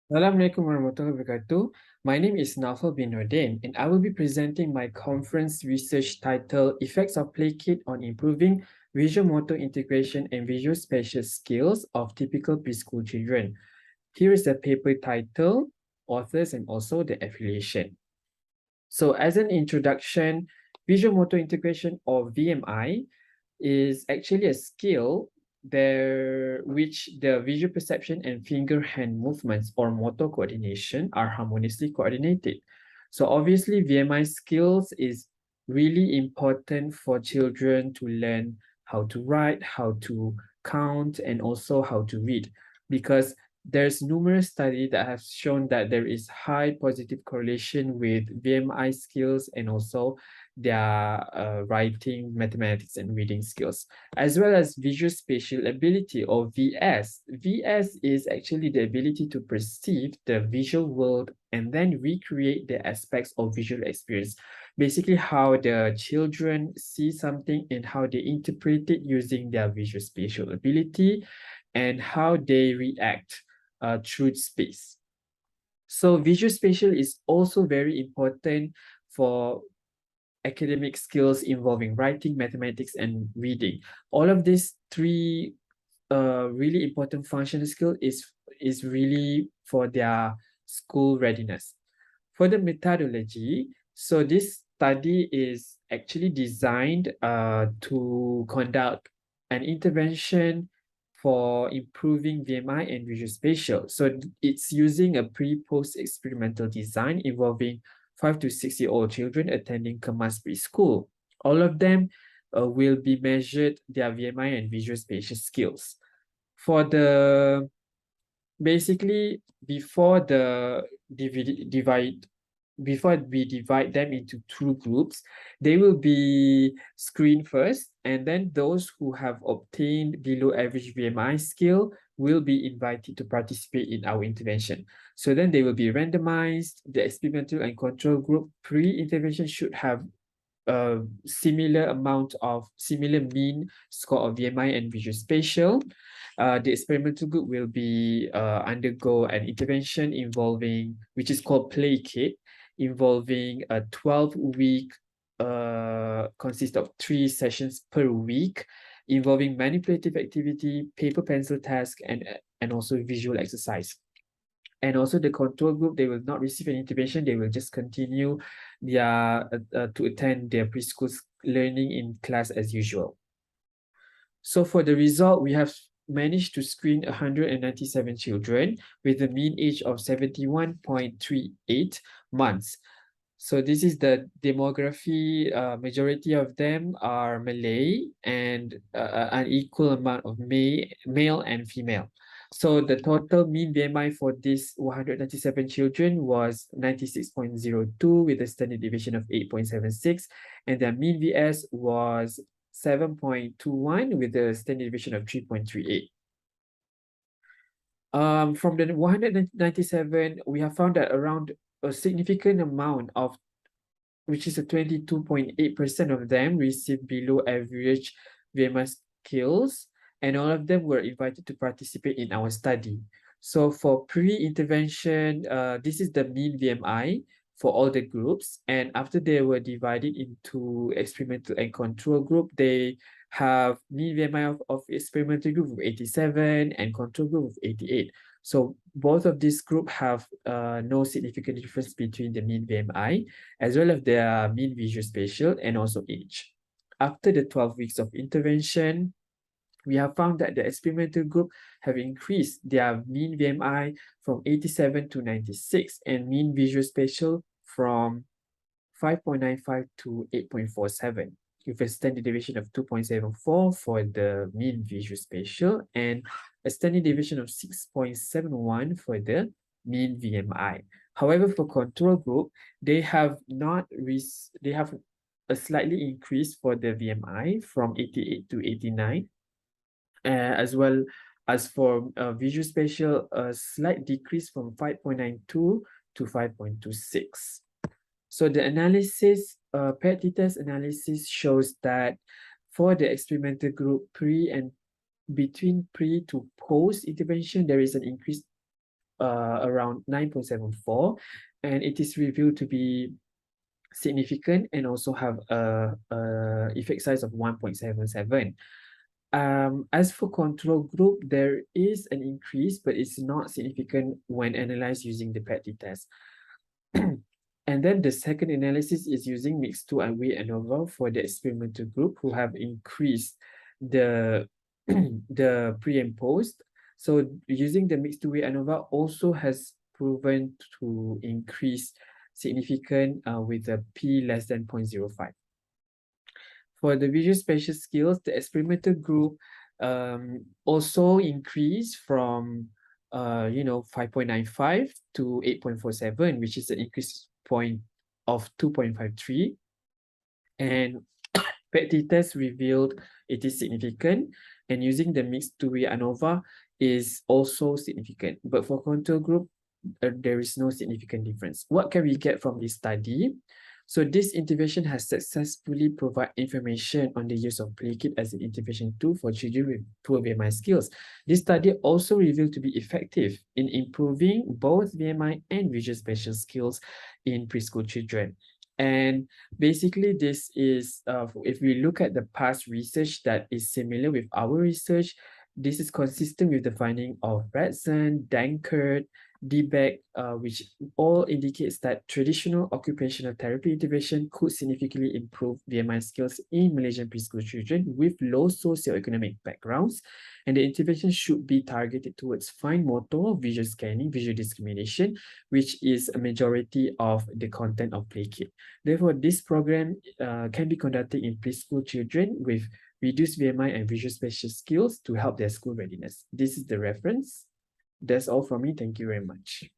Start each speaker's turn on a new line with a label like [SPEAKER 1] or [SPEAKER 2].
[SPEAKER 1] Assalamualaikum warahmatullahi wabarakatuh. My name is NAUFAL bin NORDIN, and I will be presenting my conference research titled Effects of Play Kit on Improving Visual Motor Integration and Visual Spatial Skills of Typical Preschool Children. Here is the paper title, authors, and also the affiliation. So as an introduction, visual motor integration or VMI is actually a skill there which the visual perception and finger hand movements or motor coordination are harmoniously coordinated. So obviously VMI skills is really important for children to learn how to write, how to count, and also how to read, because there's numerous studies that have shown that there is high positive correlation with VMI skills and also their writing, mathematics, and reading skills, as well as visual spatial ability or VS. VS is actually the ability to perceive the visual world and then recreate the aspects of visual experience. Basically, how the children see something and how they interpret it using their visual spatial ability and how they react through space. So visual spatial is also very important for academic skills involving writing, mathematics, and reading. All of these three really important functional skill is really for their school readiness. For the methodology, so this study is actually designed to conduct an intervention for improving VMI and visual spatial. So it's using a pre-post experimental design involving 5 to 6-year-old children attending Kemas Preschool. All of them will be measured their VMI and visual spatial skills. For the basically before we divide them into two groups, they will be screened first, and then those who have obtained below average VMI skill will be invited to participate in our intervention. So then they will be randomized. The experimental and control group pre-intervention should have a similar mean score of VMI and visual spatial. The experimental group will be undergo an intervention which is called Play Kit, involving a 12-week consist of 3 sessions per week, involving manipulative activity, paper pencil task, and also visual exercise. And also the control group, they will not receive an intervention. They will just continue to attend their preschool learning in class as usual. So for the result, we have managed to screen 197 children with a mean age of 71.38 months. So this is the demography. Majority of them are Malay and an equal amount of male and female. So the total mean BMI for this 197 children was 96.02 with a standard deviation of 8.76, and their mean VS was 7.21 with a standard deviation of 3.38. From the 197, we have found that around a significant amount of, which is a 22.8% of them, received below average VMI skills, and all of them were invited to participate in our study. So for pre-intervention, this is the mean VMI for all the groups, and after they were divided into experimental and control group, they have mean VMI of experimental group of 87 and control group of 88. So both of these group have no significant difference between the mean VMI as well as their mean visual spatial and also age. After the 12 weeks of intervention, we have found that the experimental group have increased their mean VMI from 87 to 96 and mean visual spatial from 5.95 to 8.47, with a standard deviation of 2.74 for the mean visual spatial and a standard deviation of 6.71 for the mean VMI. However, for control group, they have a slightly increase for the VMI from 88 to 89, as well as for visual spatial, a slight decrease from 5.92 to 5.26. So the analysis, paired t-test analysis shows that for the experimental group between pre to post intervention, there is an increase around 9.74, and it is revealed to be significant and also have a effect size of 1.77. As for control group, there is an increase, but it's not significant when analyzed using the PET test. And then the second analysis is using mixed 2 and weight ANOVA for the experimental group who have increased the the pre and post. So using the mixed 2 weight ANOVA also has proven to increase significant with a p less than 0.05. For the visual spatial skills, the experimental group also increased from 5.95 to 8.47, which is an increase point of 2.53. And PET test revealed it is significant, and using the mixed two-way ANOVA is also significant. But for control group, there is no significant difference. What can we get from this study? So this intervention has successfully provided information on the use of play kit as an intervention tool for children with poor VMI skills. This study also revealed to be effective in improving both VMI and visual spatial skills in preschool children. And basically, this is, if we look at the past research that is similar with our research, this is consistent with the finding of Bradson, Dankert, DBEC, which all indicates that traditional occupational therapy intervention could significantly improve VMI skills in Malaysian preschool children with low socioeconomic backgrounds, and the intervention should be targeted towards fine motor, visual scanning, visual discrimination, which is a majority of the content of Play Kit. Therefore, this program can be conducted in preschool children with reduced VMI and visual spatial skills to help their school readiness. This is the reference. That's all from me. Thank you very much.